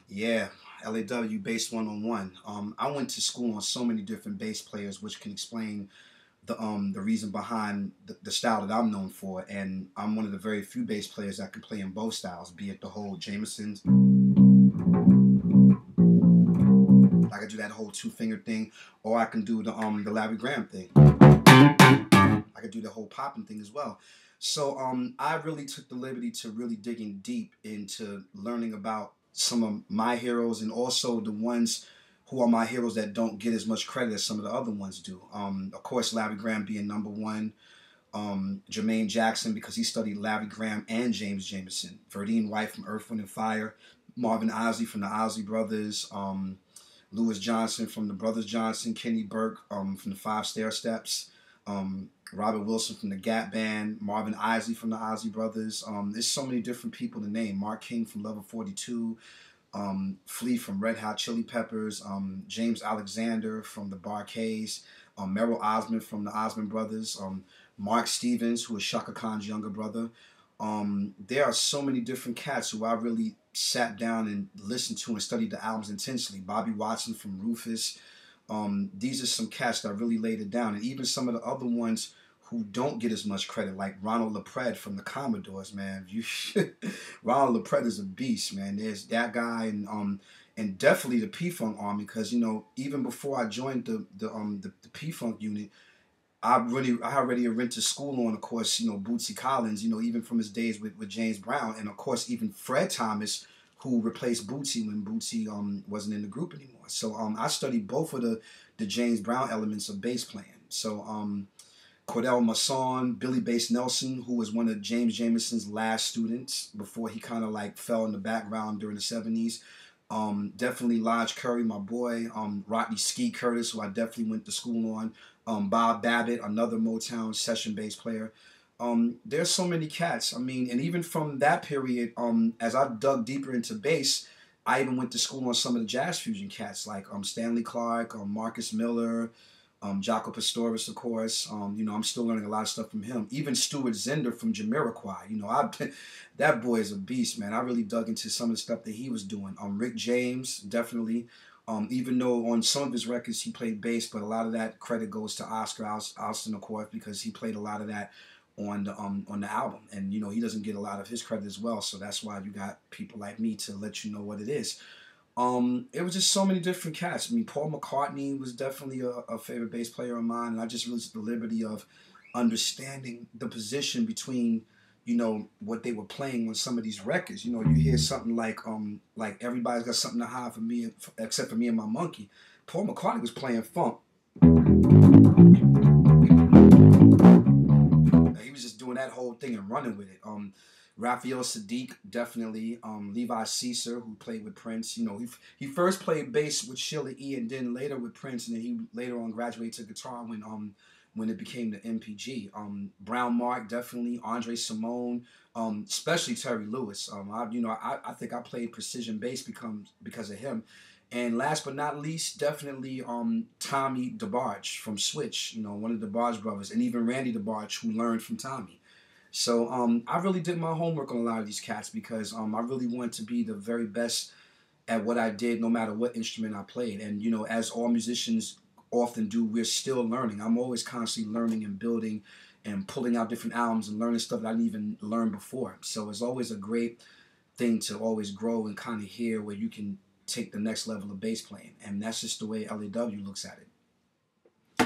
Yeah, LAW bass 101. I went to school on so many different bass players, which can explain the reason behind the style that I'm known for. And I'm one of the very few bass players that can play in both styles, be it the whole Jameson's. I can do that whole two finger thing, or I can do the Larry Graham thing. I could do the whole popping thing as well. So I really took the liberty to really digging deep into learning about some of my heroes and also the ones who are my heroes that don't get as much credit as some of the other ones do. Of course, Larry Graham being number one. Jermaine Jackson because he studied Larry Graham and James Jamerson. Verdine White from Earth, Wind and Fire. Marvin Isley from the Isley Brothers. Lewis Johnson from the Brothers Johnson. Kenny Burke from the Five Stair Steps. Robert Wilson from the Gap Band, Marvin Isley from the Isley Brothers. There's so many different people to name. Mark King from Level 42, Flea from Red Hot Chili Peppers, James Alexander from the Bar-Kays, Merrill Osmond from the Osmond Brothers, Mark Stevens, who is Shaka Khan's younger brother. There are so many different cats who I really sat down and listened to and studied the albums intensely. Bobby Watson from Rufus. These are some cats that really laid it down. And even some of the other ones who don't get as much credit, like Ronald LaPred from the Commodores, man. Ronald LaPred is a beast, man. There's that guy and definitely the P-Funk Army, because even before I joined the P-Funk unit, I already went to school on, of course, Bootsy Collins, even from his days with James Brown, and of course even Fred Thomas, who replaced Bootsy when Bootsy wasn't in the group anymore. So I studied both of the James Brown elements of bass playing. So Cordell Masson, Billy Bass Nelson, who was one of James Jameson's last students before he kind of like fell in the background during the 70s. Definitely Lodge Curry, my boy. Rodney Ski Curtis, who I definitely went to school on. Bob Babbitt, another Motown session bass player. There's so many cats. I mean, and even from that period, as I dug deeper into bass, I even went to school on some of the jazz fusion cats like Stanley Clarke, Marcus Miller, Jaco Pastorius, of course. I'm still learning a lot of stuff from him. Even Stuart Zender from Jamiroquai. That boy is a beast, man. I really dug into some of the stuff that he was doing. Rick James, definitely. Even though on some of his records he played bass, but a lot of that credit goes to Oscar Alston, of course, because he played a lot of that on the album, and he doesn't get a lot of his credit as well. So that's why you got people like me to let you know what it is. It was just so many different cats. I mean, Paul McCartney was definitely a favorite bass player of mine, and I just really took the liberty of understanding the position between what they were playing on some of these records. You hear something like Everybody's Got Something to Hide from Me Except for Me and My Monkey. Paul McCartney was playing funk. He was just doing that whole thing and running with it. Raphael Sadiq, definitely. Levi Caesar, who played with Prince. He first played bass with Sheila E. and then later with Prince, and then he later on graduated to guitar when it became the MPG. Brown Mark, definitely. Andre Simone, especially Terry Lewis. I think I played precision bass because of him. And last but not least, definitely Tommy DeBarge from Switch, one of the DeBarge brothers, and even Randy DeBarge, who learned from Tommy. So I really did my homework on a lot of these cats because I really wanted to be the very best at what I did, no matter what instrument I played. And as all musicians often do, we're still learning. I'm always constantly learning and building and pulling out different albums and learning stuff that I didn't even learn before. So it's always a great thing to always grow and kind of hear where you can take the next level of bass playing. And that's just the way LAW looks at it.